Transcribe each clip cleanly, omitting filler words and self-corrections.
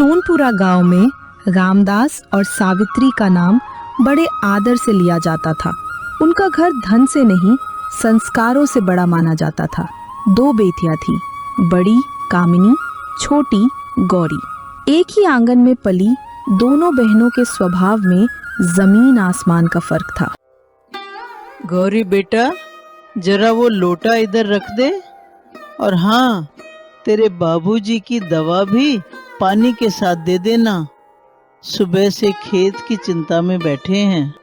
सोनपुरा गांव में रामदास और सावित्री का नाम बड़े आदर से लिया जाता था। उनका घर धन से नहीं, संस्कारों से बड़ा माना जाता था। 2 बेटियां थी, बड़ी कामिनी, छोटी गौरी। एक ही आंगन में पली दोनों बहनों के स्वभाव में जमीन आसमान का फर्क था। गौरी बेटा, जरा वो लोटा इधर रख दे। और हाँ, तेरे बाबूजी की दवा भी पानी के साथ दे देना। सुबह से खेत की चिंता में बैठे हैं।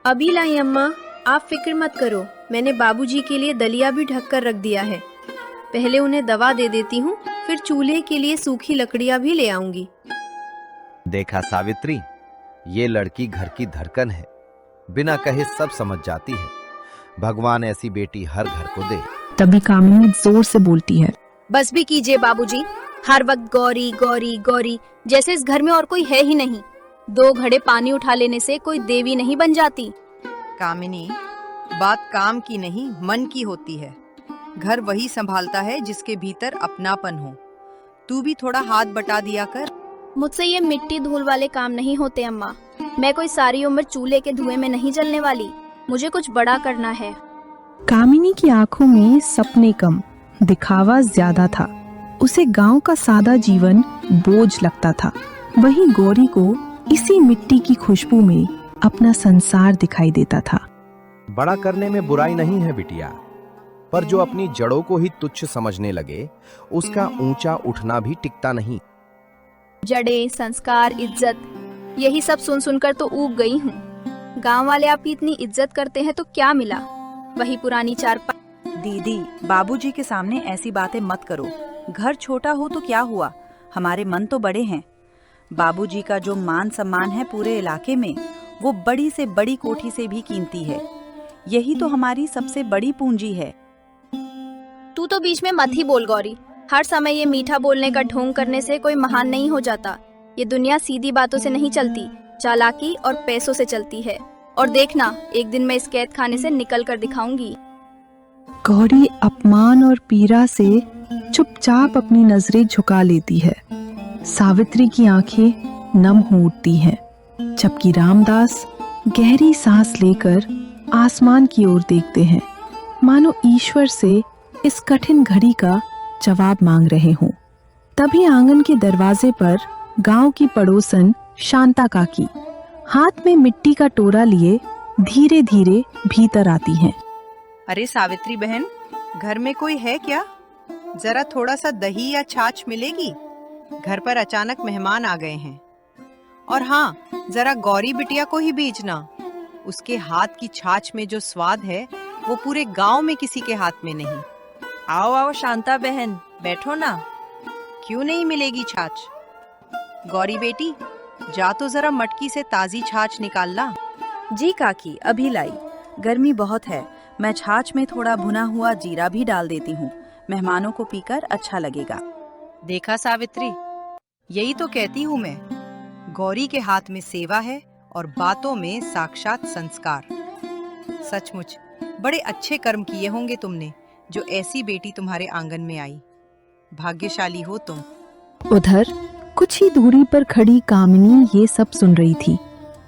अभी लाई अम्मा, आप फिक्र मत करो। मैंने बाबूजी के लिए दलिया भी ढक कर रख दिया है। पहले उन्हें दवा दे देती हूँ, फिर चूल्हे के लिए सूखी लकड़ियाँ भी ले आऊंगी। देखा सावित्री, ये लड़की घर की धड़कन है, बिना कहे सब समझ जाती है। भगवान ऐसी बेटी हर घर को दे। तभी कामिनी जोर से बोलती है, बस भी कीजिए बाबूजी, हर वक्त गौरी गौरी गौरी, जैसे इस घर में और कोई है ही नहीं। 2 घड़े पानी उठा लेने से कोई देवी नहीं बन जाती। कामिनी, बात काम की नहीं मन की होती है। घर वही संभालता है जिसके भीतर अपनापन हो। तू भी थोड़ा हाथ बटा दिया कर। मुझसे ये मिट्टी धूल वाले काम नहीं होते अम्मा। मैं कोई सारी उम्र चूल्हे के धुएं में नहीं जलने वाली। मुझे कुछ बड़ा करना है। कामिनी की आंखों में सपने कम, दिखावा ज्यादा था। उसे गांव का सादा जीवन बोझ लगता था। वहीं गौरी को इसी मिट्टी की खुशबू में अपना संसार दिखाई देता था। बड़ा करने में बुराई नहीं है बिटिया, पर जो अपनी जड़ों को ही तुच्छ समझने लगे, उसका ऊंचा उठना भी टिकता नहीं। जड़ें, संस्कार, इज्जत, यही सब सुन सुनकर तो ऊब गई हूँ। गांव वाले आपकी इतनी इज्जत करते हैं तो क्या मिला? वही पुरानी चारपाई। दीदी, बाबूजी के सामने ऐसी बातें मत करो। घर छोटा हो तो क्या हुआ, हमारे मन तो बड़े हैं। बाबूजी का जो मान सम्मान है पूरे इलाके में, वो बड़ी से बड़ी कोठी से भी कीमती है। यही तो हमारी सबसे बड़ी पूंजी है। तू तो बीच में मत ही बोल गौरी। हर समय ये मीठा बोलने का ढोंग करने से कोई महान नहीं हो जाता। ये दुनिया सीधी बातों से नहीं चलती, चालाकी और पैसों से चलती है। और देखना, एक दिन मैं इस कैद खाने से निकल कर दिखाऊंगी। गौरी अपमान और पीड़ा से चुपचाप अपनी नजरें झुका लेती है। सावित्री की आंखें नम हो उठती हैं, जबकि रामदास गहरी सांस लेकर आसमान की ओर देखते हैं, मानो ईश्वर से इस कठिन घड़ी का जवाब मांग रहे हों। तभी आंगन के दरवाजे पर गांव की पड़ोसन शांता काकी हाथ में मिट्टी का टोरा लिए धीरे धीरे भीतर आती हैं। अरे सावित्री बहन, घर में कोई है क्या? जरा थोड़ा सा दही या छाछ मिलेगी? घर पर अचानक मेहमान आ गए हैं। और हाँ, जरा गौरी बिटिया को ही भेजना। उसके हाथ की छाछ में जो स्वाद है, वो पूरे गांव में किसी के हाथ में नहीं। आओ आओ शांता बहन, बैठो ना। क्यों नहीं मिलेगी छाछ? गौरी बेटी, जा तो जरा मटकी से ताजी छाछ निकाल ला। जी काकी, अभी लाई। गर्मी बहुत है, मैं छाछ में थोड़ा भुना हुआ जीरा भी डाल देती हूँ। मेहमानों को पीकर अच्छा लगेगा। देखा सावित्री, यही तो कहती हूँ मैं। गौरी के हाथ में सेवा है और बातों में साक्षात संस्कार। सचमुच बड़े अच्छे कर्म किए होंगे तुमने, जो ऐसी बेटी तुम्हारे आंगन में आई। भाग्यशाली हो तुम। उधर कुछ ही दूरी पर खड़ी कामिनी ये सब सुन रही थी।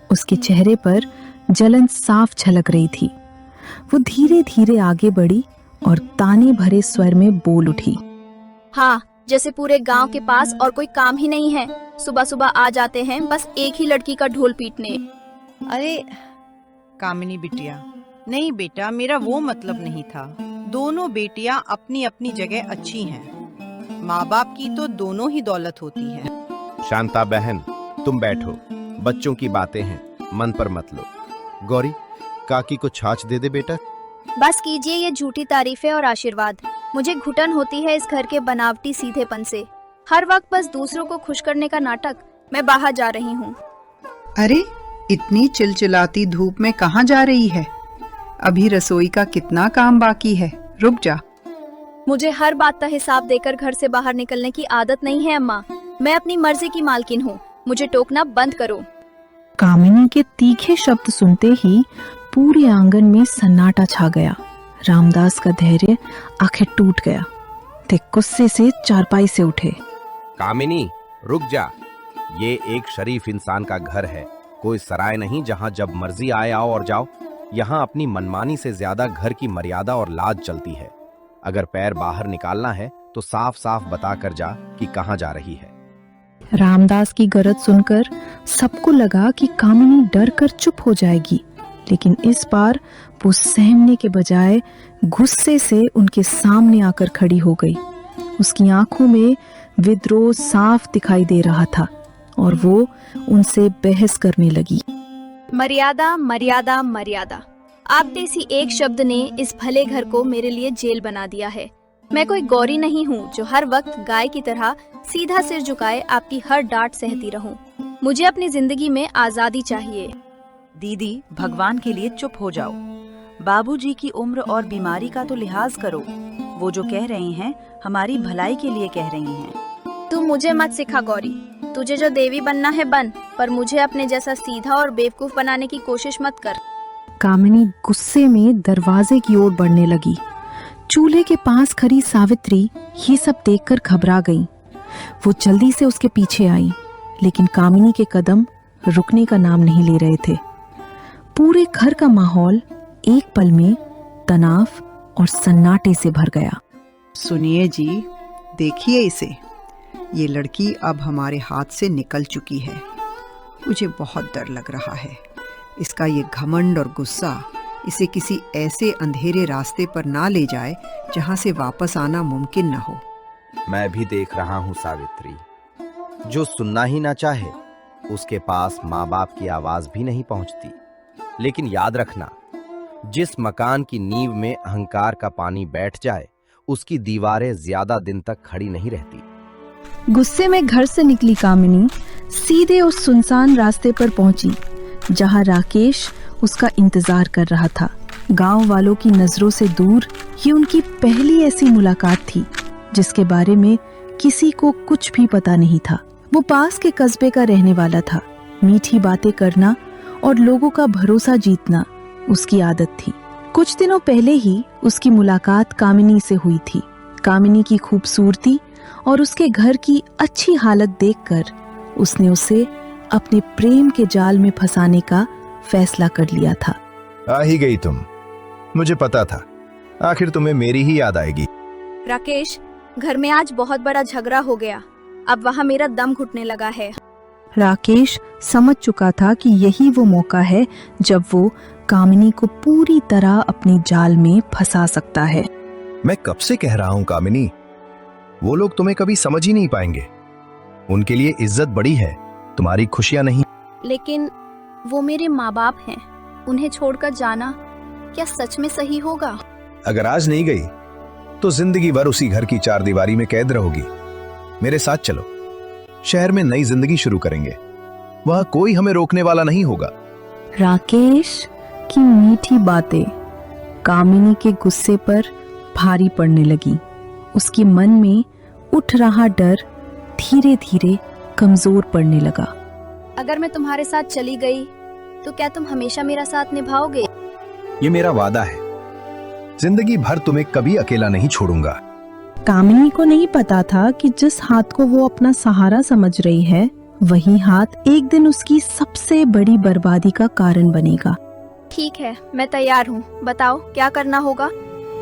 उसके चेहरे पर जलन साफ झलक रही थी। वो धीरे धीरे आगे बढ़ी और ताने भरे स्वर में बोल उठी, हाँ, जैसे पूरे गांव के पास और कोई काम ही नहीं है। सुबह सुबह आ जाते हैं बस एक ही लड़की का ढोल पीटने। अरे कामिनी बिटिया, नहीं बेटा, मेरा वो मतलब नहीं था। दोनों बेटियां अपनी अपनी जगह अच्छी हैं। माँ बाप की तो दोनों ही दौलत होती है। शांता बहन, तुम बैठो, बच्चों की बातें हैं, मन पर मत लो। गौरी, काकी को छाछ दे दे बेटा। बस कीजिए ये झूठी तारीफें और आशीर्वाद। मुझे घुटन होती है इस घर के बनावटी सीधेपन से। हर वक्त बस दूसरों को खुश करने का नाटक। मैं बाहर जा रही हूँ। अरे, इतनी चिलचिलाती धूप में कहाँ जा रही है? अभी रसोई का कितना काम बाकी है, रुक जा। मुझे हर बात का हिसाब देकर घर से बाहर निकलने की आदत नहीं है अम्मा। मैं अपनी मर्जी की मालकिन हूँ, मुझे टोकना बंद करो। कामिनी के तीखे शब्द सुनते ही पूरे आंगन में सन्नाटा छा गया। रामदास का धैर्य आखिर टूट गया। ते गुस्से से चारपाई से उठे। कामिनी, रुक जा, ये एक शरीफ इंसान का घर है, कोई सराय नहीं जहां जब मर्जी आए आओ और जाओ। यहाँ अपनी मनमानी से ज्यादा घर की मर्यादा और लाज चलती है। अगर पैर बाहर निकालना है तो साफ साफ बता कर जा कि कहाँ जा रही है। रामदास की गरज सुनकर सबको लगा कि कामिनी डर कर चुप हो जाएगी, लेकिन इस बार वो सहमने के बजाय गुस्से से उनके सामने आकर खड़ी हो गई। उसकी आंखों में विद्रोह साफ दिखाई दे रहा था और वो उनसे बहस करने लगी। मर्यादा मर्यादा मर्यादा, आप जैसी एक शब्द ने इस भले घर को मेरे लिए जेल बना दिया है। मैं कोई गौरी नहीं हूँ जो हर वक्त गाय की तरह सीधा सिर झुकाए आपकी हर डांट सहती रहूं। मुझे अपनी जिंदगी में आजादी चाहिए। दीदी, भगवान के लिए चुप हो जाओ। बाबूजी की उम्र और बीमारी का तो लिहाज करो। वो जो कह रहे हैं हमारी भलाई के लिए कह रही हैं। तू मुझे मत सिखा गौरी, तुझे जो देवी बनना है बन, पर मुझे अपने जैसा सीधा और बेवकूफ बनाने की कोशिश मत कर। कामिनी गुस्से में दरवाजे की ओर बढ़ने लगी। चूल्हे के पास खड़ी सावित्री ये सब देखकर घबरा गई। वो जल्दी से उसके पीछे आई, लेकिन कामिनी के कदम रुकने का नाम नहीं ले रहे थे। पूरे घर का माहौल एक पल में तनाव और सन्नाटे से भर गया। सुनिए जी, देखिए इसे, ये लड़की अब हमारे हाथ से निकल चुकी है। मुझे बहुत डर लग रहा है। इसका ये घमंड और गुस्सा इसे किसी ऐसे अंधेरे रास्ते पर ना ले जाए जहां से वापस आना मुमकिन न हो। मैं भी देख रहा हूं सावित्री, जो सुनना ही ना चाहे उसके पास माँ बाप की आवाज भी नहीं पहुंचती। लेकिन याद रखना, जिस मकान की नींव में अहंकार का पानी बैठ जाए उसकी दीवारें ज्यादा दिन तक खड़ी नहीं रहती। गुस्से में घर से निकली कामिनी सीधे उस सुनसान रास्ते पर पहुंची जहां राकेश उसका इंतजार कर रहा था। गांव वालों की नजरों से दूर ये उनकी पहली ऐसी मुलाकात थी जिसके बारे में किसी को कुछ भी पता नहीं था। वो पास के कस्बे का रहने वाला था। मीठी बातें करना और लोगों का भरोसा जीतना उसकी आदत थी। कुछ दिनों पहले ही उसकी मुलाकात कामिनी से हुई थी। कामिनी की खूबसूरती और उसके घर की अच्छी हालत देखकर उसने उसे अपने प्रेम के जाल में फंसाने का फैसला कर लिया था। आ ही गई तुम, मुझे पता था आखिर तुम्हें मेरी ही याद आएगी। राकेश, घर में आज बहुत बड़ा झगड़ा हो गया। अब वहाँ मेरा दम घुटने लगा है। राकेश समझ चुका था कि यही वो मौका है जब वो कामिनी को पूरी तरह अपने जाल में फंसा सकता है। मैं कब से कह रहा हूं कामिनी, वो लोग तुम्हें कभी समझ ही नहीं पाएंगे। उनके लिए इज्जत बड़ी है, तुम्हारी खुशियां नहीं। लेकिन वो मेरे माँ बाप हैं, उन्हें छोड़कर जाना क्या सच में सही होगा? अगर आज नहीं गई तो जिंदगी भर उसी घर की चार दीवारी में कैद रहोगी। मेरे साथ चलो, शहर में नई जिंदगी शुरू करेंगे। वहां कोई हमें रोकने वाला नहीं होगा। राकेश की मीठी बातें कामिनी के गुस्से पर भारी पड़ने लगी। उसके मन में उठ रहा डर धीरे धीरे कमजोर पड़ने लगा। अगर मैं तुम्हारे साथ चली गई तो क्या तुम हमेशा मेरा साथ निभाओगे? ये मेरा वादा है, जिंदगी भर तुम्हें कभी अकेला नहीं छोड़ूंगा। कामिनी को नहीं पता था कि जिस हाथ को वो अपना सहारा समझ रही है वही हाथ एक दिन उसकी सबसे बड़ी बर्बादी का कारण बनेगा। ठीक है, मैं तैयार हूँ। बताओ क्या करना होगा?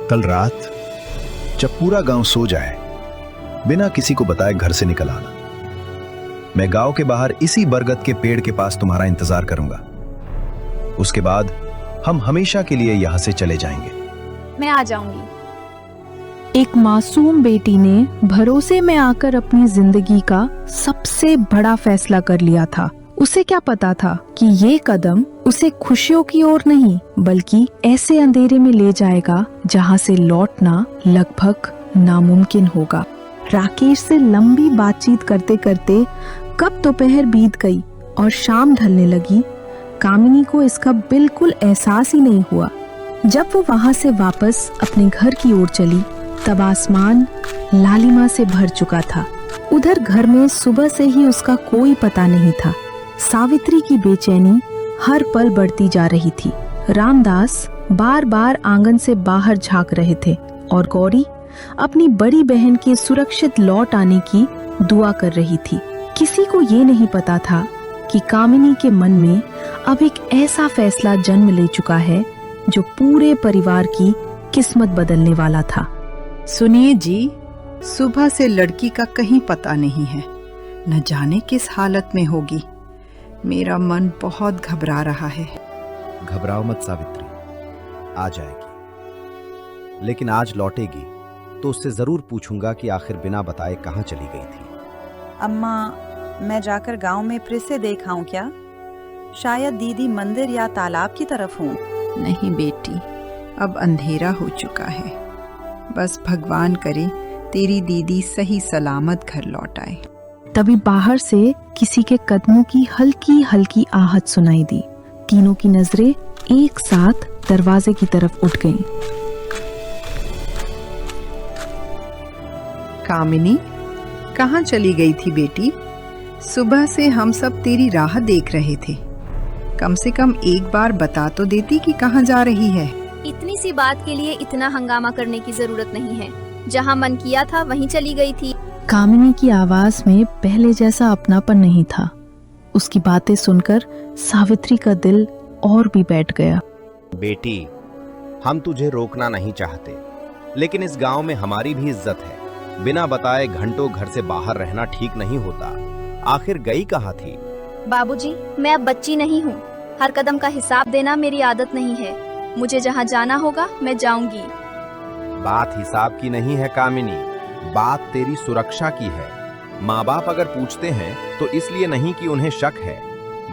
कल रात जब पूरा गांव सो जाए, बिना किसी को बताए घर से निकल आना। मैं गांव के बाहर इसी बरगद के पेड़ के पास तुम्हारा इंतजार करूंगा। उसके बाद हम हमेशा के लिए यहां से चले जाएंगे। मैं आ जाऊंगी। एक मासूम बेटी ने भरोसे में आकर अपनी जिंदगी का सबसे बड़ा फैसला कर लिया था। उसे क्या पता था कि ये कदम उसे खुशियों की ओर नहीं बल्कि ऐसे अंधेरे में ले जाएगा जहां से लौटना लगभग नामुमकिन होगा। राकेश से लंबी बातचीत करते करते कब दोपहर बीत गई और शाम ढलने लगी, कामिनी को इसका बिल्कुल एहसास ही नहीं हुआ। जब वो वहां से वापस अपने घर की ओर चली तब आसमान लालिमा से भर चुका था। उधर घर में सुबह से ही उसका कोई पता नहीं था। सावित्री की बेचैनी हर पल बढ़ती जा रही थी। रामदास बार बार आंगन से बाहर झांक रहे थे और गौरी अपनी बड़ी बहन के सुरक्षित लौट आने की दुआ कर रही थी। किसी को ये नहीं पता था कि कामिनी के मन में अब एक ऐसा फैसला जन्म ले चुका है जो पूरे परिवार की किस्मत बदलने वाला था। सुनिए जी, सुबह से लड़की का कहीं पता नहीं है, न जाने किस हालत में होगी। मेरा मन बहुत घबरा रहा है। घबराओ मत सावित्री, आ जाएगी। लेकिन आज लौटेगी तो उससे जरूर पूछूंगा कि आखिर बिना बताए कहाँ चली गई थी। अम्मा, मैं जाकर गांव में फिर से देख आऊं क्या? शायद दीदी मंदिर या तालाब की तरफ हूँ। नहीं बेटी, अब अंधेरा हो चुका है। बस भगवान करे तेरी दीदी सही सलामत घर लौट आए। तभी बाहर से किसी के कदमों की हल्की हल्की आहट सुनाई दी। तीनों की नजरें एक साथ दरवाजे की तरफ उठ गईं। कामिनी, कहाँ चली गई थी बेटी? सुबह से हम सब तेरी राह देख रहे थे। कम से कम एक बार बता तो देती कि कहाँ जा रही है। इतनी सी बात के लिए इतना हंगामा करने की जरूरत नहीं है। जहाँ मन किया था वहीं चली गई थी। कामिनी की आवाज में पहले जैसा अपनापन नहीं था। उसकी बातें सुनकर सावित्री का दिल और भी बैठ गया। बेटी, हम तुझे रोकना नहीं चाहते, लेकिन इस गांव में हमारी भी इज्जत है। बिना बताए घंटों घर से बाहर रहना ठीक नहीं होता। आखिर गई कहाँ थी? बाबूजी, मैं अब बच्ची नहीं हूँ। हर कदम का हिसाब देना मेरी आदत नहीं है। मुझे जहाँ जाना होगा मैं जाऊंगी। बात हिसाब की नहीं है कामिनी, बात तेरी सुरक्षा की है। माँ बाप अगर पूछते हैं तो इसलिए नहीं कि उन्हें शक है,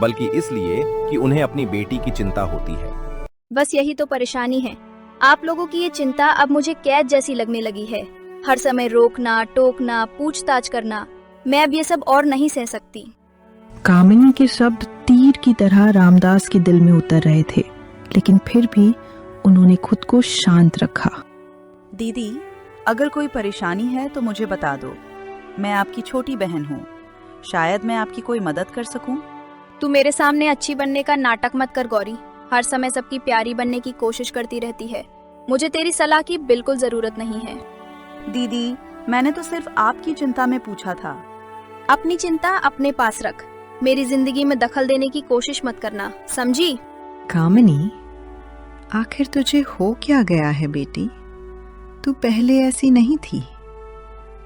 बल्कि इसलिए कि उन्हें अपनी बेटी की चिंता होती है। बस यही तो परेशानी है। आप लोगों की ये चिंता अब मुझे कैद जैसी लगने लगी है। हर समय रोकना, टोकना, पूछताछ करना। मैं अब ये सब और नहीं सह सकती। कामिनी के शब्द तीर की तरह रामदास के दिल में उतर रहे थे, लेकिन फिर भी उन्होंने खुद को शांत रखा। दीदी, अगर कोई परेशानी है तो मुझे बता दो। मैं आपकी छोटी बहन हूँ, शायद मैं आपकी कोई मदद कर सकूं। तू मेरे सामने अच्छी बनने का नाटक मत कर गौरी। हर समय सबकी प्यारी बनने की कोशिश करती रहती है। मुझे तेरी सलाह की बिल्कुल जरूरत नहीं है। दीदी, मैंने तो सिर्फ आपकी चिंता में पूछा था। अपनी चिंता अपने पास रख। मेरी जिंदगी में दखल देने की कोशिश मत करना, समझी? कामिनी, आखिर तुझे हो क्या गया है बेटी? तू पहले ऐसी नहीं थी।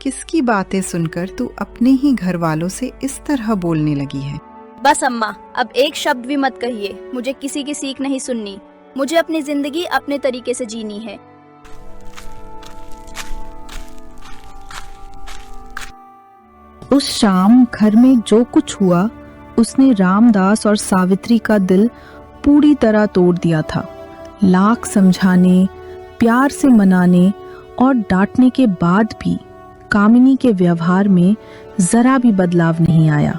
किसकी बातें सुनकर तू अपने ही घर वालों से इस तरह बोलने लगी है? बस अम्मा, अब एक शब्द भी मत कहिए। मुझे किसी की सीख नहीं सुननी। मुझे अपनी जिंदगी अपने तरीके से जीनी है। उस शाम घर में जो कुछ हुआ उसने रामदास और सावित्री का दिल पूरी तरह तोड़ दिया था। लाख समझाने, प्यार से मनाने और डांटने के बाद भी कामिनी के व्यवहार में जरा भी बदलाव नहीं आया।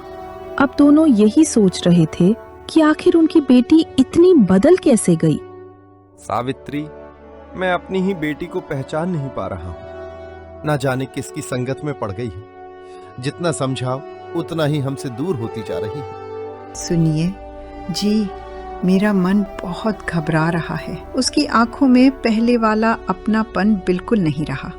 अब दोनों यही सोच रहे थे कि आखिर उनकी बेटी इतनी बदल कैसे गई। सावित्री, मैं अपनी ही बेटी को पहचान नहीं पा रहा हूँ। ना जाने किसकी संगत में पड़ गई है। जितना समझाओ उतना ही हमसे दूर होती जा रही है। सुनिए जी, मेरा मन बहुत घबरा रहा है। उसकी आंखों में पहले वाला अपनापन बिल्कुल नहीं रहा।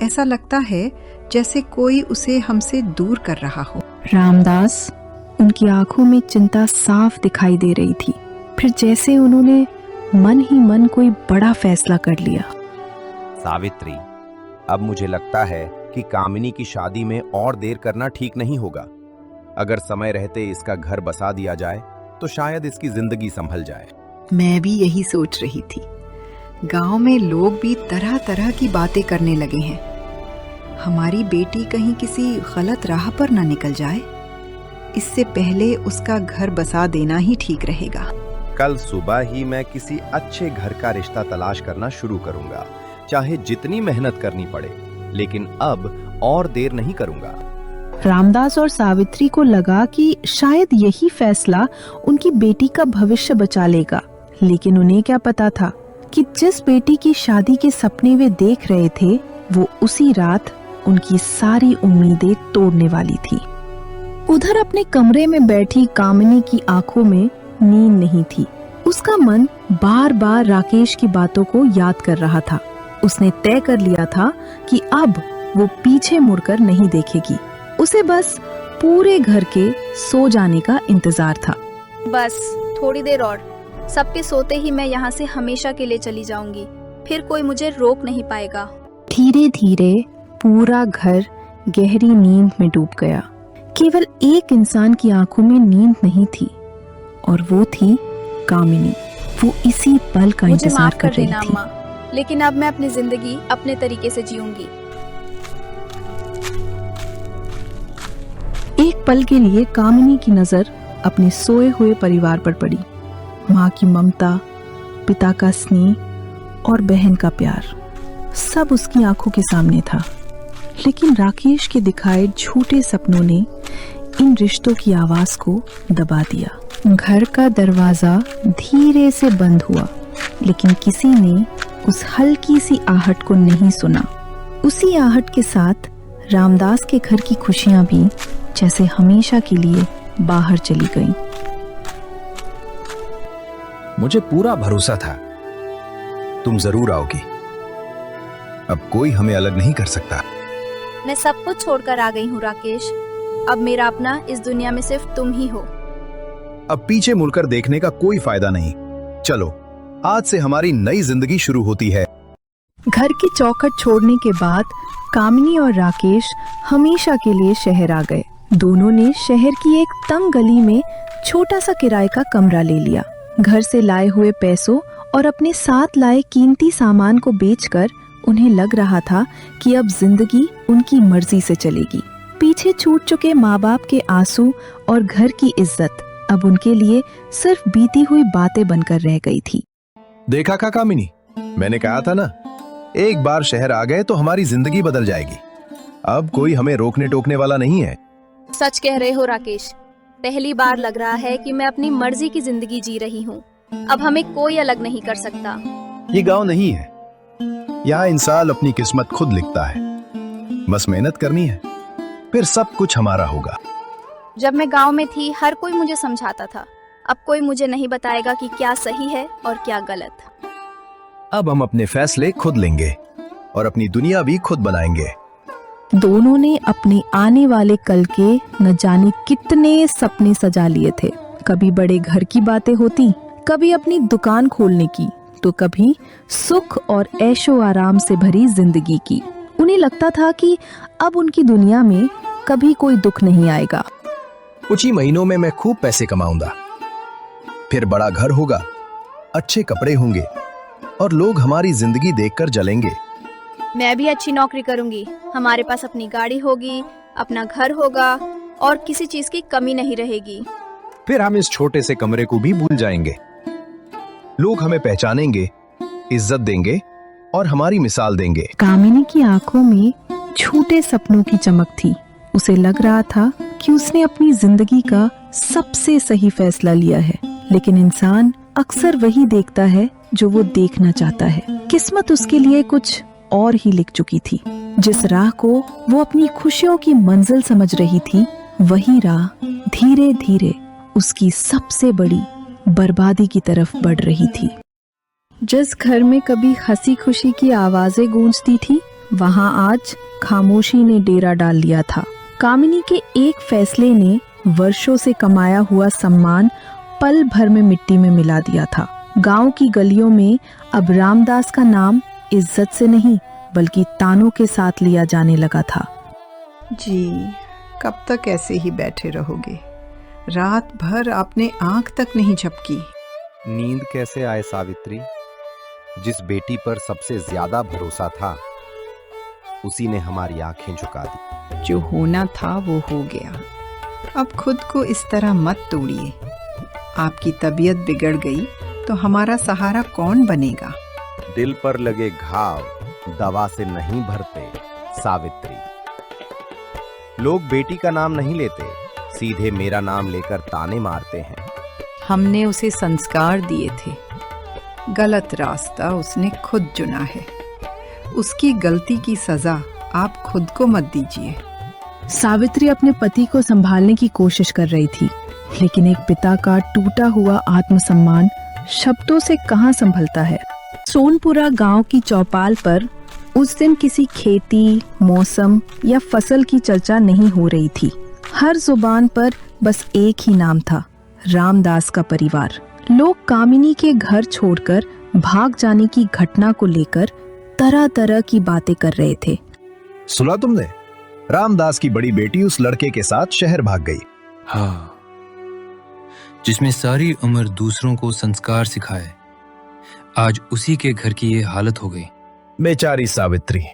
ऐसा लगता है जैसे कोई उसे हमसे दूर कर रहा हो। रामदास, उनकी आंखों में चिंता साफ दिखाई दे रही थी। फिर जैसे उन्होंने मन ही मन कोई बड़ा फैसला कर लिया। सावित्री, अब मुझे लगता है कि कामिनी की शादी में और देर करना ठीक नहीं होगा। अगर समय रहते इसका घर बसा दिया जाए तो शायद इसकी जिंदगी संभल जाए। मैं भी यही सोच रही थी। गांव में लोग भी तरह तरह की बातें करने लगे हैं। हमारी बेटी कहीं किसी गलत राह पर ना निकल जाए। इससे पहले उसका घर बसा देना ही ठीक रहेगा। कल सुबह ही मैं किसी अच्छे घर का रिश्ता तलाश करना शुरू करूंगा, चाहे जितनी मेहनत करनी पड़े, लेकिन अब और देर नहीं करूंगा। रामदास और सावित्री को लगा कि शायद यही फैसला उनकी बेटी का भविष्य बचा लेगा, लेकिन उन्हें क्या पता था कि जिस बेटी की शादी के सपने वे देख रहे थे वो उसी रात उनकी सारी उम्मीदें तोड़ने वाली थी। उधर अपने कमरे में बैठी कामिनी की आंखों में नींद नहीं थी। उसका मन बार बार राकेश की बातों को याद कर रहा था। उसने तय कर लिया था कि अब वो पीछे मुड़कर नहीं देखेगी। उसे बस पूरे घर के सो जाने का इंतजार था। बस थोड़ी देर और, सबके सोते ही मैं यहाँ से हमेशा के लिए चली जाऊंगी, फिर कोई मुझे रोक नहीं पाएगा। धीरे धीरे पूरा घर गहरी नींद में डूब गया। केवल एक इंसान की आंखों में नींद नहीं थी, और वो थी कामिनी। वो इसी पल का मुझे इंतजार माफ कर कर रही देना थी। अम्मा, लेकिन अब मैं अपनी जिंदगी अपने तरीके से जीऊंगी। एक पल के लिए कामिनी की नजर अपने सोए हुए परिवार पर पड़ी। माँ की ममता, पिता का स्नेह और बहन का प्यार, सब उसकी आंखों के सामने था। लेकिन राकेश के दिखाए झूठे सपनों ने इन रिश्तों की आवाज को दबा दिया। घर का दरवाजा धीरे से बंद हुआ, लेकिन किसी ने उस हल्की सी आहट को नहीं सुना। उसी आहट के साथ रामदास के घर की खुशियां भी जैसे हमेशा के लिए बाहर चली गईं। मुझे पूरा भरोसा था तुम जरूर आओगी। अब कोई हमें अलग नहीं कर सकता। मैं सब कुछ छोड़कर आ गई हूँ राकेश। अब मेरा अपना इस दुनिया में सिर्फ तुम ही हो। अब पीछे मुड़कर देखने का कोई फायदा नहीं। चलो, आज से हमारी नई जिंदगी शुरू होती है। घर की चौखट छोड़ने के बाद कामिनी और राकेश हमेशा के लिए शहर आ गए। दोनों ने शहर की एक तंग गली में छोटा सा किराए का कमरा ले लिया। घर से लाए हुए पैसों और अपने साथ लाए कीमती सामान को बेचकर उन्हें लग रहा था कि अब जिंदगी उनकी मर्जी से चलेगी। पीछे छूट चुके माँ बाप के आंसू और घर की इज्जत अब उनके लिए सिर्फ बीती हुई बातें बनकर रह गई थी। देखा का कामिनी, मैंने कहा था ना, एक बार शहर आ गए तो हमारी जिंदगी बदल जाएगी। अब कोई हमें रोकने टोकने वाला नहीं है। सच कह रहे हो राकेश, पहली बार लग रहा है कि मैं अपनी मर्जी की जिंदगी जी रही हूँ। अब हमें कोई अलग नहीं कर सकता। ये गांव नहीं है, यहाँ इंसान अपनी किस्मत खुद लिखता है। बस मेहनत करनी है, फिर सब कुछ हमारा होगा। जब मैं गांव में थी हर कोई मुझे समझाता था, अब कोई मुझे नहीं बताएगा कि क्या सही है और क्या गलत। अब हम अपने फैसले खुद लेंगे और अपनी दुनिया भी खुद बनाएंगे। दोनों ने अपने आने वाले कल के न जाने कितने सपने सजा लिए थे। कभी बड़े घर की बातें होती, कभी अपनी दुकान खोलने की, तो कभी सुख और ऐशो आराम से भरी जिंदगी की। उन्हें लगता था कि अब उनकी दुनिया में कभी कोई दुख नहीं आएगा। कुछ ही महीनों में मैं खूब पैसे कमाऊंगा, फिर बड़ा घर होगा, अच्छे कपड़े होंगे और लोग हमारी जिंदगी देखकर जलेंगे। मैं भी अच्छी नौकरी करूंगी, हमारे पास अपनी गाड़ी होगी, अपना घर होगा और किसी चीज की कमी नहीं रहेगी। फिर हम इस छोटे से कमरे को भी भूल जाएंगे। लोग हमें पहचानेंगे, इज्जत देंगे और हमारी मिसाल देंगे। कामिनी की आंखों में झूठे सपनों की चमक थी। उसे लग रहा था कि उसने अपनी जिंदगी का सबसे सही फैसला लिया है। लेकिन इंसान अक्सर वही देखता है जो वो देखना चाहता है। किस्मत उसके लिए कुछ और ही लिख चुकी थी। जिस राह को वो अपनी खुशियों की मंजिल समझ रही थी, वही राह धीरे धीरे उसकी सबसे बड़ी बर्बादी की तरफ बढ़ रही थी। जिस घर में कभी हंसी खुशी की आवाजें गूंजती थी, वहां आज खामोशी ने डेरा डाल लिया था। कामिनी के एक फैसले ने वर्षों से कमाया हुआ सम्मान पल भर में मिट्टी में मिला दिया था। गांव की गलियों में अब रामदास का नाम इज्जत से नहीं बल्कि तानों के साथ लिया जाने लगा था। जी, कब तक ऐसे ही बैठे रहोगे? रात भर आपने आंख तक नहीं झपकी। नींद कैसे आए सावित्री? जिस बेटी पर सबसे ज्यादा भरोसा था, उसी ने हमारी आंखें झुका दी। जो होना था वो हो गया। अब खुद को इस तरह मत तोड़िए। आपकी तबीयत बिगड़ गई तो हमारा सहारा कौन बनेगा? दिल पर लगे घाव दवा से नहीं भरते सावित्री। लोग बेटी का नाम नहीं लेते, सीधे मेरा नाम लेकर ताने मारते हैं। हमने उसे संस्कार दिए थे। गलत रास्ता उसने खुद चुना है। उसकी गलती की सजा आप खुद को मत दीजिए। सावित्री अपने पति को संभालने की कोशिश कर रही थी, लेकिन एक पिता का टूटा हुआ आत्मसम्मान शब्दों से कहां संभलता है। सोनपुरा गांव की चौपाल पर उस दिन किसी खेती, मौसम या फसल की चर्चा नहीं हो रही थी। हर जुबान पर बस एक ही नाम था, रामदास का परिवार। लोग कामिनी के घर छोड़कर भाग जाने की घटना को लेकर तरह तरह की बातें कर रहे थे। सुना तुमने? रामदास की बड़ी बेटी उस लड़के के साथ शहर भाग गई। हाँ, जिसमें सारी उम्र दूसरों को संस्कार सिखाए, आज उसी के घर की ये हालत हो गई। बेचारी सावित्री,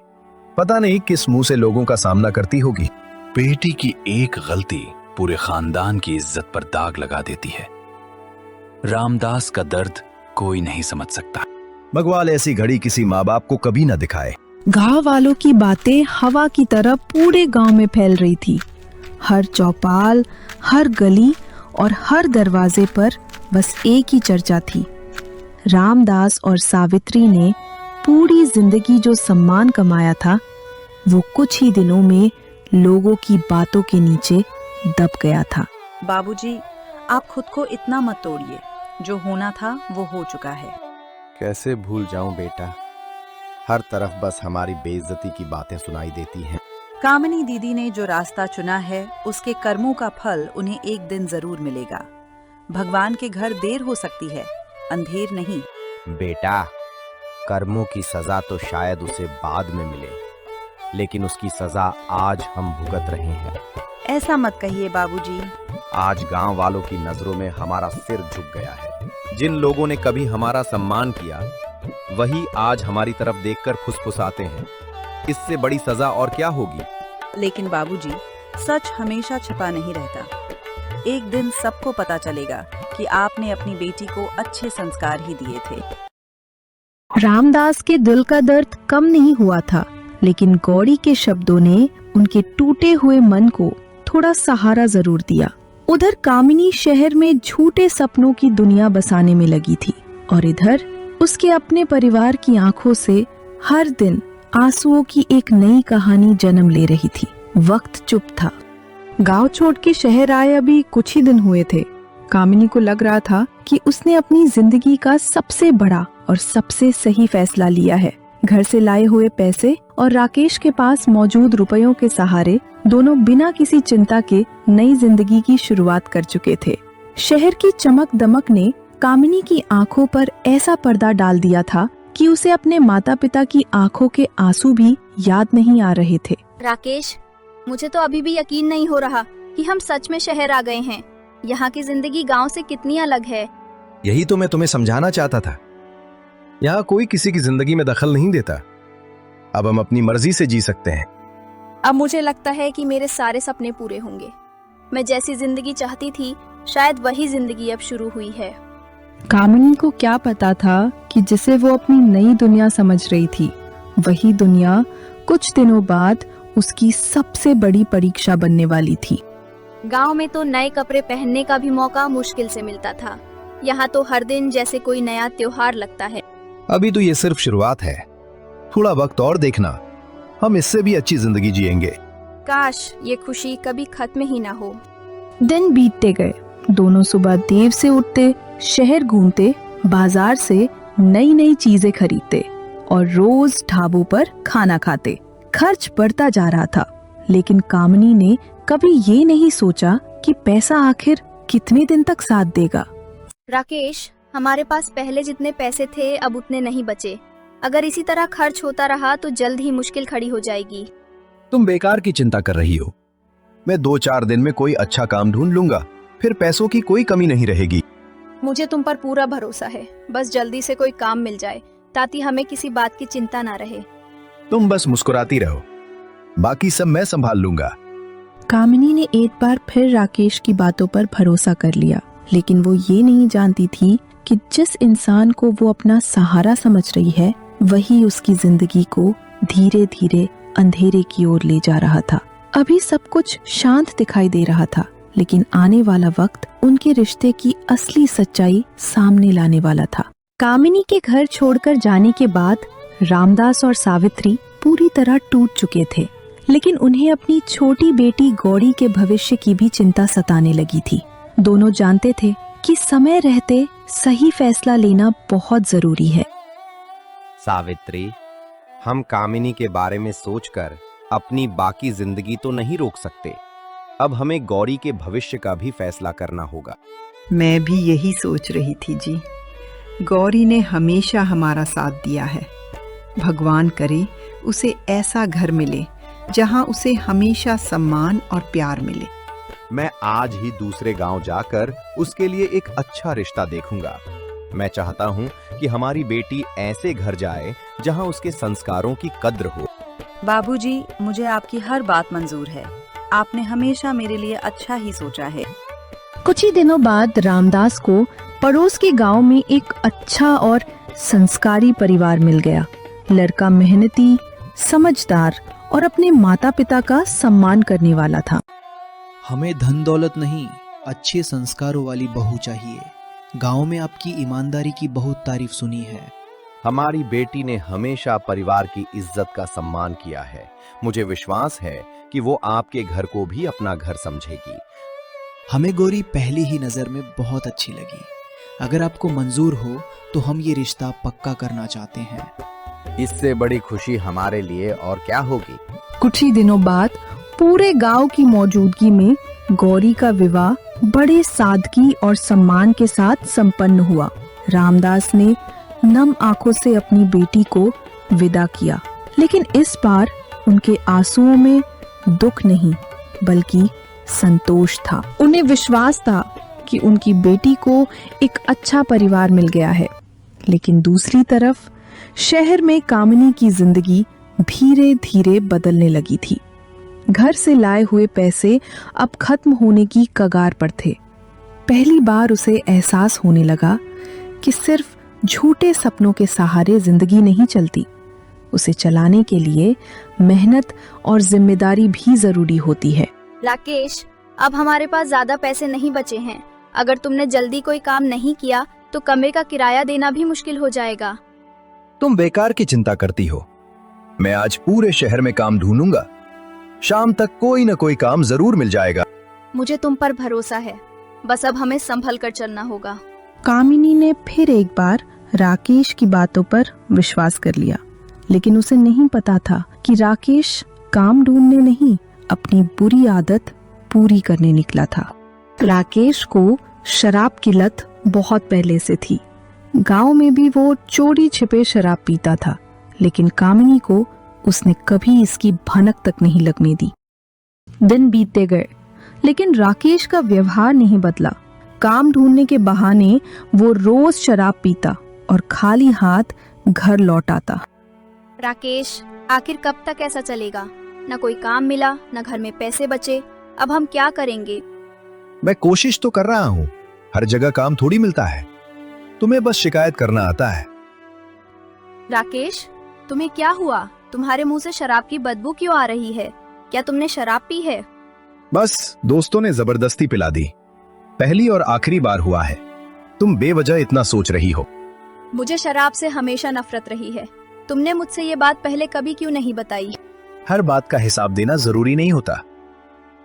पता नहीं किस मुंह से लोगों का सामना करती होगी। बेटी की एक गलती पूरे खानदान की इज्जत पर दाग लगा देती है। रामदास का दर्द कोई नहीं समझ सकता। भगवान ऐसी घड़ी किसी माँ बाप को कभी न दिखाए। गांव वालों की बातें हवा की तरह पूरे गांव में फैल रही थी। हर चौपाल, हर गली और हर दरवाजे पर बस एक ही चर्चा थी। रामदास और सावित्री ने पूरी जिंदगी जो सम्मान कमाया था, वो कुछ ही दिनों में लोगों की बातों के नीचे दब गया था। बाबूजी, आप खुद को इतना मत तोड़िए। जो होना था वो हो चुका है। कैसे भूल जाऊं बेटा, हर तरफ बस हमारी बेइज्जती की बातें सुनाई देती हैं। कामिनी दीदी ने जो रास्ता चुना है, उसके कर्मों का फल उन्हें एक दिन जरूर मिलेगा। भगवान के घर देर हो सकती है, अंधेर नहीं। बेटा, कर्मों की सजा तो शायद उसे बाद में मिले, लेकिन उसकी सजा आज हम भुगत रहे हैं। ऐसा मत कहिए बाबूजी। आज गांव वालों की नजरों में हमारा सिर झुक गया है। जिन लोगों ने कभी हमारा सम्मान किया, वही आज हमारी तरफ देखकर फुसफुसाते हैं। इससे बड़ी सजा और क्या होगी? लेकिन बाबूजी, सच हमेशा छिपा नहीं रहता। एक दिन सबको पता चलेगा कि आपने अपनी बेटी को अच्छे संस्कार ही दिए थे। रामदास के दिल का दर्द कम नहीं हुआ था, लेकिन गौरी के शब्दों ने उनके टूटे हुए मन को थोड़ा सहारा जरूर दिया। उधर कामिनी शहर में झूठे सपनों की दुनिया बसाने में लगी थी, और इधर उसके अपने परिवार की आंखों से हर दिन आंसुओं की एक नई कहानी जन्म ले रही थी। वक्त चुप था। गांव छोड़ के शहर आए अभी कुछ ही दिन हुए थे। कामिनी को लग रहा था कि उसने अपनी जिंदगी का सबसे बड़ा और सबसे सही फैसला लिया है। घर से लाए हुए पैसे और राकेश के पास मौजूद रुपयों के सहारे दोनों बिना किसी चिंता के नई जिंदगी की शुरुआत कर चुके थे। शहर की चमक दमक ने कामिनी की आंखों पर ऐसा पर्दा डाल दिया था कि उसे अपने माता पिता की आंखों के आंसू भी याद नहीं आ रहे थे। राकेश, मुझे तो अभी भी यकीन नहीं हो रहा कि हम सच में शहर आ गए हैं। यहाँ की जिंदगी गांव से कितनी अलग है। यही तो मैं तुम्हें समझाना चाहता था। यहाँ कोई किसी की जिंदगी में दखल नहीं देता। अब हम अपनी मर्जी से जी सकते हैं। अब मुझे लगता है कि मेरे सारे सपने पूरे होंगे। मैं जैसी जिंदगी चाहती थी, शायद वही जिंदगी अब शुरू हुई है। कामिनी को क्या पता था कि जिसे वो अपनी नई दुनिया समझ रही थी, वही दुनिया कुछ दिनों बाद उसकी सबसे बड़ी परीक्षा बनने वाली थी। गांव में तो नए कपड़े पहनने का भी मौका मुश्किल से मिलता था। यहाँ तो हर दिन जैसे कोई नया त्योहार लगता है। अभी तो ये सिर्फ शुरुआत है। थोड़ा वक्त और देखना, हम इससे भी अच्छी जिंदगी जिएंगे। काश ये खुशी कभी खत्म ही ना हो। दिन बीतते गए। दोनों सुबह देर से उठते, शहर घूमते, बाजार से नई नई चीजें खरीदते और रोज ढाबों पर खाना खाते। खर्च बढ़ता जा रहा था, लेकिन कामिनी ने कभी ये नहीं सोचा कि पैसा आखिर कितने दिन तक साथ देगा। राकेश, हमारे पास पहले जितने पैसे थे अब उतने नहीं बचे। अगर इसी तरह खर्च होता रहा तो जल्द ही मुश्किल खड़ी हो जाएगी। तुम बेकार की चिंता कर रही हो। मैं 2-4 दिन में कोई अच्छा काम ढूंढ लूंगा, फिर पैसों की कोई कमी नहीं रहेगी। मुझे तुम पर पूरा भरोसा है। बस जल्दी से कोई काम मिल जाए ताकि हमें किसी बात की चिंता ना रहे। तुम बस मुस्कुराती रहो, बाकी सब मैं संभाल लूंगा। कामिनी ने एक बार फिर राकेश की बातों पर भरोसा कर लिया, लेकिन वो ये नहीं जानती थी कि जिस इंसान को वो अपना सहारा समझ रही है, वही उसकी जिंदगी को धीरे धीरे अंधेरे की ओर ले जा रहा था। अभी सब कुछ शांत दिखाई दे रहा था, लेकिन आने वाला वक्त उनके रिश्ते की असली सच्चाई सामने लाने वाला था। कामिनी के घर छोड़कर जाने के बाद रामदास और सावित्री पूरी तरह टूट चुके थे, लेकिन उन्हें अपनी छोटी बेटी गौरी के भविष्य की भी चिंता सताने लगी थी। दोनों जानते थे कि समय रहते सही फैसला लेना बहुत जरूरी है। सावित्री, हम कामिनी के बारे में सोचकर अपनी बाकी जिंदगी तो नहीं रोक सकते, अब हमें गौरी के भविष्य का भी फैसला करना होगा। मैं भी यही सोच रही थी जी। गौरी ने हमेशा हमारा साथ दिया है। भगवान करे उसे ऐसा घर मिले जहां उसे हमेशा सम्मान और प्यार मिले। मैं आज ही दूसरे गांव जाकर उसके लिए एक अच्छा रिश्ता देखूंगा। मैं चाहता हूं कि हमारी बेटी ऐसे घर जाए जहां उसके संस्कारों की कद्र हो। बाबूजी, मुझे आपकी हर बात मंजूर है। आपने हमेशा मेरे लिए अच्छा ही सोचा है। कुछ ही दिनों बाद रामदास को पड़ोस के गांव में एक अच्छा और संस्कारी परिवार मिल गया। लड़का मेहनती, समझदार और अपने माता पिता का सम्मान करने वाला था। हमें धन दौलत नहीं, अच्छे संस्कारों वाली बहू चाहिए। गांव में आपकी ईमानदारी की बहुत तारीफ सुनी है। हमारी बेटी ने हमेशा परिवार की इज्जत का सम्मान किया है। मुझे विश्वास है कि वो आपके घर को भी अपना घर समझेगी। हमें गौरी पहली ही नजर में बहुत अच्छी लगी। अगर आपको मंजूर हो तो हम ये रिश्ता पक्का करना चाहते हैं। इससे बड़ी खुशी हमारे लिए और क्या होगी। कुछ ही दिनों बाद पूरे गांव की मौजूदगी में गौरी का विवाह बड़े सादगी और सम्मान के साथ संपन्न हुआ। रामदास ने नम आंखों से अपनी बेटी को विदा किया, लेकिन इस बार उनके आंसुओं में दुख नहीं बल्कि संतोष था। उन्हें विश्वास था कि उनकी बेटी को एक अच्छा परिवार मिल गया है। लेकिन दूसरी तरफ शहर में कामिनी की जिंदगी धीरे धीरे बदलने लगी थी। घर से लाए हुए पैसे अब खत्म होने की कगार पर थे। पहली बार उसे एहसास होने लगा कि सिर्फ झूठे सपनों के सहारे जिंदगी नहीं चलती। उसे चलाने के लिए मेहनत और जिम्मेदारी भी जरूरी होती है। राकेश, अब हमारे पास ज्यादा पैसे नहीं बचे हैं। अगर तुमने जल्दी कोई काम नहीं किया तो कमरे का किराया देना भी मुश्किल हो जाएगा। तुम बेकार की चिंता करती हो। मैं आज पूरे शहर में काम ढूंढूंगा। शाम तक कोई न कोई काम जरूर मिल जाएगा। मुझे तुम पर भरोसा है, बस अब हमें संभल कर चलना होगा। कामिनी ने फिर एक बार राकेश की बातों पर विश्वास कर लिया, लेकिन उसे नहीं पता था कि राकेश काम ढूंढने नहीं, अपनी बुरी आदत पूरी करने निकला था। राकेश को शराब की लत बहुत पहले से थी। गांव में भी वो चोरी छिपे शराब पीता था, लेकिन कामिनी को उसने कभी इसकी भनक तक नहीं लगने दी। दिन बीतते गए, लेकिन राकेश का व्यवहार नहीं बदला। काम ढूंढने के बहाने वो रोज शराब पीता और खाली हाथ घर लौट आता। राकेश, आखिर कब तक ऐसा चलेगा? न कोई काम मिला, न घर में पैसे बचे। अब हम क्या करेंगे? मैं कोशिश तो कर रहा हूँ। हर जगह काम थोड़ी मिलता है। तुम्हें बस शिकायत करना आता है। राकेश, तुम्हें क्या हुआ? तुम्हारे मुंह से शराब की बदबू क्यों आ रही है? क्या तुमने शराब पी है? बस दोस्तों ने जबरदस्ती पिला दी। पहली और आखिरी बार हुआ है। तुम बेवजह इतना सोच रही हो। मुझे शराब से हमेशा नफरत रही है। तुमने मुझसे ये बात पहले कभी क्यों नहीं बताई? हर बात का हिसाब देना जरूरी नहीं होता।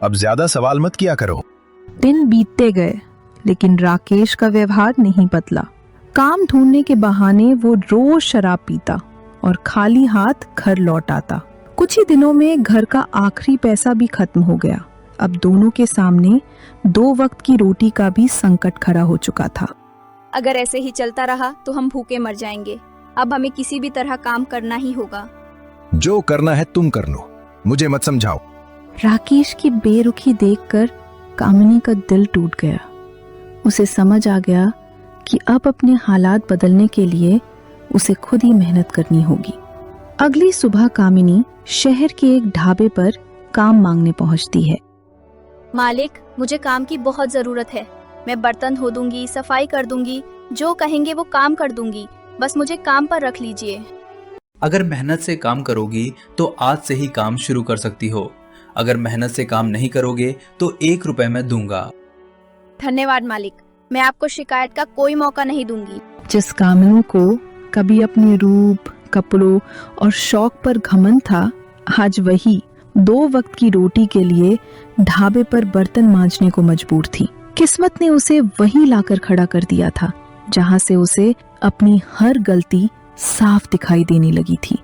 अब ज्यादा सवाल मत किया करो। दिन बीतते गए, लेकिन राकेश का व्यवहार नहीं बदला। काम ढूंढने के बहाने वो रोज शराब पीता और खाली हाथ घर लौट आता। कुछ ही दिनों में घर का आखिरी पैसा भी खत्म हो गया। अब दोनों के सामने 2 वक्त की रोटी का भी संकट खड़ा हो चुका था। अगर ऐसे ही चलता रहा तो हम भूखे मर जाएंगे। अब हमें किसी भी तरह काम करना ही होगा। जो करना है तुम कर लो, मुझे मत समझाओ। राकेश की बेरुखी देखकर कामिनी का दिल टूट गया। उसे समझ आ गया कि अब अपने हालात बदलने के लिए उसे खुद ही मेहनत करनी होगी। अगली सुबह कामिनी शहर के एक ढाबे पर काम मांगने पहुंचती है। मालिक, मुझे काम की बहुत जरूरत है। मैं बर्तन धो दूंगी, सफाई कर दूंगी, जो कहेंगे वो काम कर दूंगी। बस मुझे काम पर रख लीजिए। अगर मेहनत से काम करोगी तो आज से ही काम शुरू कर सकती हो। अगर मेहनत से काम नहीं करोगे तो 1 रुपए मैं दूंगा। धन्यवाद मालिक, मैं आपको शिकायत का कोई मौका नहीं दूंगी। जिस कामिनी को कभी अपने रूप, कपड़ों और शौक पर घमंड था, आज वही 2 वक्त की रोटी के लिए ढाबे पर बर्तन मांजने को मजबूर थी। किस्मत ने उसे वहीं लाकर खड़ा कर दिया था, जहां से उसे अपनी हर गलती साफ दिखाई देने लगी थी।